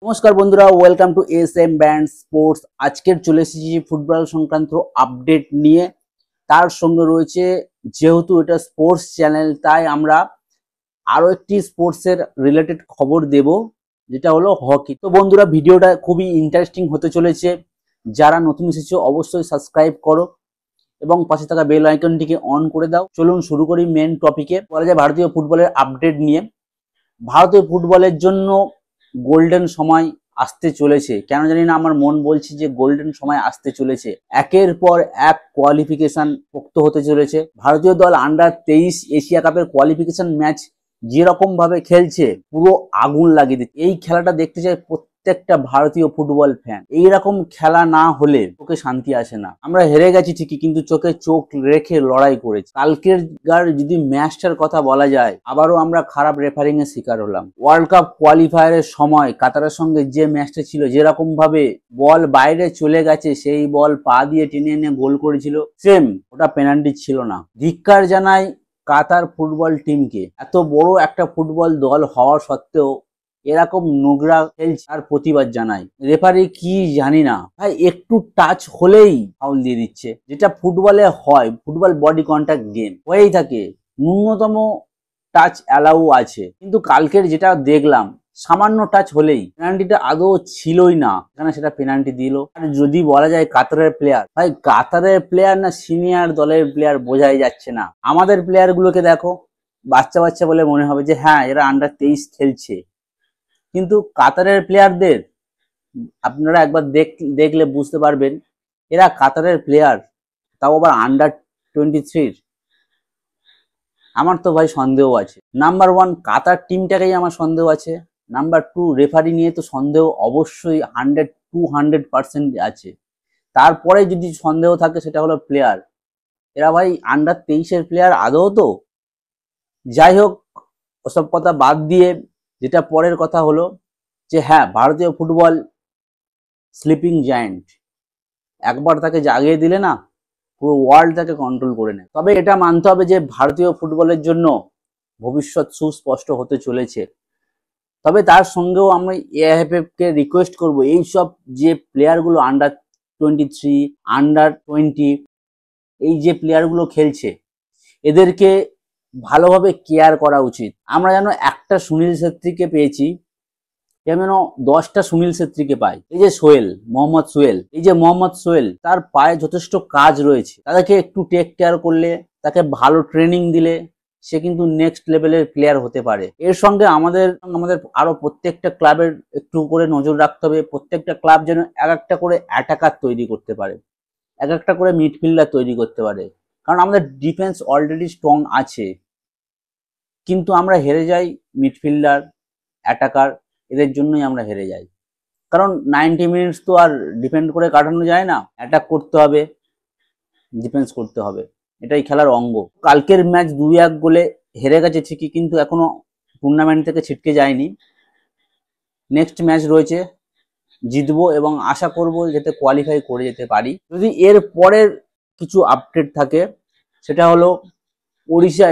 নমস্কার বন্ধুরা, welcome to S M Band Sports. আজকের চলে এসেছি ফুটবল সংক্রান্ত আপডেট নিয়ে। তার সঙ্গে রয়েছে, যেহেতু এটা স্পোর্টস চ্যানেল, তাই আমরা আরো একটি স্পোর্টসের রিলেটেড খবর দেব, যেটা হলো হকি। তো বন্ধুরা, ভিডিওটা খুবই ইন্টারেস্টিং হতে চলেছে। যারা নতুন এসেছো অবশ্যই সাবস্ক্রাইব করো এবং পাশে থাকা বেল আইকনটিকে অন করে দাও। চলুন শুরু করি মেন টপিকে। বলা যায় ভারতীয় ফুটবলের আপডেট নিয়ে। ভারতীয় ফুটবলের জন্য গোল্ডেন সময় আসতে চলেছে। কেন জানি না, আমার মন বলছে যে গোল্ডেন সময় আসতে চলেছে। একের পর এক কোয়ালিফিকেশন পোক্ত হতে চলেছে। ভারতীয় দল আন্ডার 23 এশিয়া কাপের কোয়ালিফিকেশন ম্যাচ যেরকম ভাবে খেলছে, পুরো আগুন লাগিয়ে দিচ্ছে। এই খেলাটা দেখতে চাই প্রত্যেকটা ভারতীয় ফুটবল ফ্যান। এইরকম খেলা না হলে চোখে শান্তি আসে না। আমরা হেরে গেছি ঠিকই, কিন্তু চোখে চোখ রেখে লড়াই করেছি। কালকের যদি ম্যাচটার কথা বলা যায়, আবারও আমরা খারাপ রেফারিং এর শিকার হলাম। ওয়ার্ল্ড কাপ কোয়ালিফায়ারের সময় কাতারের সঙ্গে যে ম্যাচটা ছিল, যেরকম ভাবে বল বাইরে চলে গেছে, সেই বল পা দিয়ে টেনে এনে গোল করেছিল, সেম ওটা পেনাল্টি ছিল না। ধিক্কার জানাই কাতার ফুটবল টিমকে। এত বড় একটা ফুটবল দল হওয়া সত্ত্বেও এরকম নোংরা খেলছে, আর প্রতিবাদ জানাই। রেফারি কি জানি না ভাই, একটু টাচ হলেই ফাউল দিয়ে দিচ্ছে। যেটা ফুটবলে হয়, ফুটবল বডি কন্ট্যাক্ট গেম হয়েই থাকে, ন্যূনতম টাচ অ্যালাউ আছে। কিন্তু কালকের যেটা দেখলাম, সামান্য টাচ হলেই পেনাল্টিটা আদৌ ছিলই না, এখানে সেটা পেনাল্টি দিল। আর যদি বলা যায় কাতারের প্লেয়ার, ভাই কাতারের প্লেয়ার না সিনিয়র দলের প্লেয়ার বোঝাই যাচ্ছে না। আমাদের প্লেয়ার গুলোকে দেখো, বাচ্চা বাচ্চা বলে মনে হবে যে হ্যাঁ এরা আন্ডার 23 খেলছে, কিন্তু কাতারের প্লেয়ারদের আপনারা একবার দেখলে বুঝতে পারবেন এরা কাতারের প্লেয়ার, তাও আবার আন্ডার 23। আমার তো ভাই সন্দেহ আছে। নাম্বার 1 কাতার টিমটাকেই আমার সন্দেহ আছে। নাম্বার 2 রেফারি নিয়ে তো সন্দেহ অবশ্যই 100-200% আছে। তারপরে যদি সন্দেহ থাকে সেটা হলো প্লেয়ার। এরা ভাই আন্ডার 23 প্লেয়ার আদৌ তো? যাই হোক, ওসব কথা বাদ দিয়ে যেটা পরের কথা হলো যে হ্যাঁ, ভারতীয় ফুটবল স্লিপিং জায়ান্ট। একবার তাকে জাগিয়ে দিলে না, পুরো ওয়ার্ল্ড তাকে কন্ট্রোল করে নেয়। তবে এটা মানতে হবে যে ভারতীয় ফুটবলের জন্য ভবিষ্যৎ সুস্পষ্ট হতে চলেছে। তবে তার সঙ্গেও আমি এএফএফ কে রিকোয়েস্ট করব, এইসব যে প্লেয়ারগুলো আন্ডার 23, আন্ডার 20, এই যে প্লেয়ারগুলো খেলছে, এদেরকে ভালোভাবে কেয়ার করা উচিত। আমরা যেন একটা সুনীল ছেত্রীকে পেয়েছি, যেন 10টা সুনীল ছেত্রীকে পাই। এই যে মোহাম্মদ সোহেল, তার পায়ে যথেষ্ট কাজ রয়েছে। তাদেরকে একটু টেক কেয়ার করলে, তাকে ভালো ট্রেনিং দিলে সে কিন্তু নেক্সট লেভেলের প্লেয়ার হতে পারে। এর সঙ্গে আমাদের আরো প্রত্যেকটা ক্লাবের একটু করে নজর রাখতে হবে। প্রত্যেকটা ক্লাব যেন এক একটা করে অ্যাটাকার তৈরি করতে পারে, এক একটা করে মিডফিল্ডার তৈরি করতে পারে। কারণ আমাদের ডিফেন্স অলরেডি স্ট্রং আছে, কিন্তু আমরা হেরে যাই মিডফিল্ডার, অ্যাটাকার, এদের জন্যই আমরা হেরে যাই। কারণ 90 মিনিটস তো আর ডিফেন্ড করে কাটানো যায় না। অ্যাটাক করতে হবে, ডিফেন্স করতে হবে, এটাই খেলার অঙ্গ। কালকের ম্যাচ 2-1 গোলে হেরে গেছে ঠিকই, কিন্তু এখনো টুর্নামেন্ট থেকে ছিটকে যায়নি। নেক্সট ম্যাচ রয়েছে, জিতবো এবং আশা করব যাতে কোয়ালিফাই করে যেতে পারি। যদি এর পরের কিছু আপডেট থাকে, সেটা হলো ওড়িশা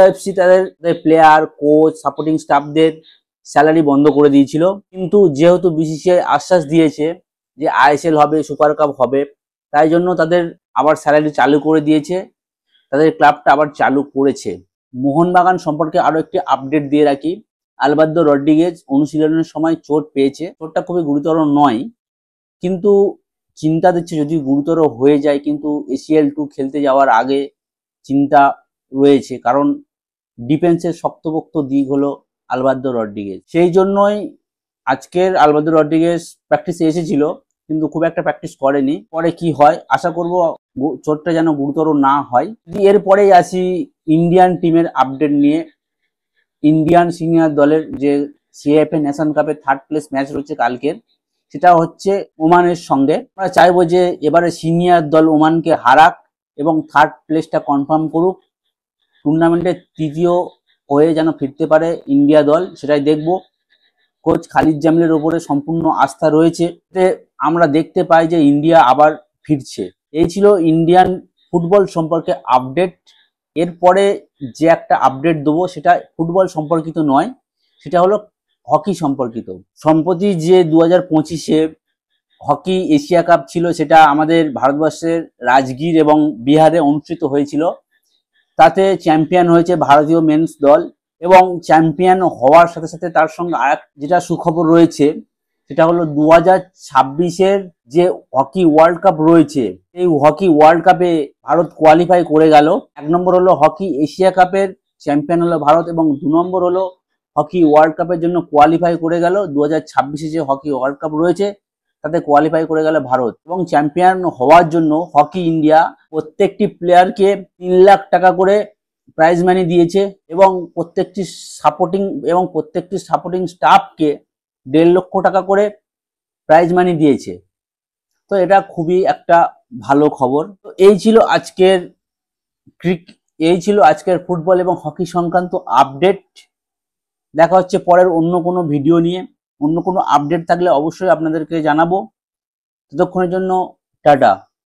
এফসি তাদের প্লেয়ার, কোচ, সাপোর্টিং স্টাফদের স্যালারি বন্ধ করে দিয়েছিল। কিন্তু যেহেতু বিসিসিআই আশ্বাস দিয়েছে যে আইএসএল হবে, সুপার কাপ হবে, তাই জন্য তাদের আবার স্যালারি চালু করে দিয়েছে, তাদের ক্লাবটা আবার চালু করেছে। মোহনবাগান সম্পর্কে আরো একটি আপডেট দিয়ে রাখি। আলবার্তো রড্রিগেজ অনুশীলনের সময় চোট পেয়েছে। চোটটা খুবই গুরুতর নয়, কিন্তু চিন্তা দিচ্ছে যদি গুরুতর হয়ে যায়, কিন্তু ACL2 খেলতে যাওয়ার আগে চিন্তা রয়েছে। কারণ ডিফেন্সের শক্তপোক্ত দিক হলো আলবার্তো রড্রিগেজ। সেই জন্যই আজকের আলবার্তো রড্রিগেজ প্র্যাকটিসে এসেছিল, কিন্তু খুব একটা প্র্যাকটিস করেনি। পরে কি হয় আশা করব চোটটা যেন গুরুতর না হয়। এরপরেই আসি ইন্ডিয়ান টিমের আপডেট নিয়ে। ইন্ডিয়ান সিনিয়র দলের যে CAF নেশন কাপের 3rd প্লেস ম্যাচ রয়েছে কালকের, সেটা হচ্ছে ওমানের সঙ্গে। আমরা চাইবো যে এবারে সিনিয়র দল ওমানকে হারাক এবং 3rd প্লেসটা কনফার্ম করুক। টুর্নামেন্টের 3য় হয়ে যেন ফিরতে পারে ইন্ডিয়া দল, সেটাই দেখব। কোচ খালিদ জামিলের ওপরে সম্পূর্ণ আস্থা রয়েছে। আমরা দেখতে পাই যে ইন্ডিয়া আবার ফিরছে। এই ছিল ইন্ডিয়ান ফুটবল সম্পর্কে আপডেট। এরপরে যে একটা আপডেট দেবো সেটা ফুটবল সম্পর্কিত নয়, সেটা হলো হকি সম্পর্কিত। সম্প্রতি যে 2025-এ হকি এশিয়া কাপ ছিল, সেটা আমাদের ভারতবর্ষের রাজগীর এবং বিহারে অনুষ্ঠিত হয়েছিল। তাতে চ্যাম্পিয়ন হয়েছে ভারতীয় মেন্স দল, এবং চ্যাম্পিয়ন হওয়ার সাথে সাথে তার সঙ্গে আর যেটা সুখবর রয়েছে সেটা হলো 2026-এর যে হকি ওয়ার্ল্ড কাপ রয়েছে, এই হকি ওয়ার্ল্ড কাপে ভারত কোয়ালিফাই করে গেল। 1 নম্বর হলো হকি এশিয়া কাপের চ্যাম্পিয়ন হলো ভারত, এবং 2 নম্বর হলো হকি ওয়ার্ল্ড কাপের জন্য কোয়ালিফাই করে গেল। 2026-এ যে হকি ওয়ার্ল্ড কাপ রয়েছে তাতে কোয়ালিফাই করে গেল ভারত। এবং চ্যাম্পিয়ন হওয়ার জন্য হকি ইন্ডিয়া প্রত্যেকটি প্লেয়ারকে 3 লাখ টাকা করে প্রাইজ মানি দিয়েছে, এবং প্রত্যেকটি সাপোর্টিং স্টাফকে 1.5 লক্ষ টাকা করে প্রাইজ মানি দিয়েছে। তো এটা খুবই একটা ভালো খবর। তো এই ছিল আজকের ফুটবল এবং হকি সংক্রান্ত আপডেট। দেখা হচ্ছে পরের অন্য কোনো ভিডিও নিয়ে। অন্য কোনো আপডেট থাকলে অবশ্যই আপনাদেরকে জানাবো। ততক্ষণের জন্য টাটা।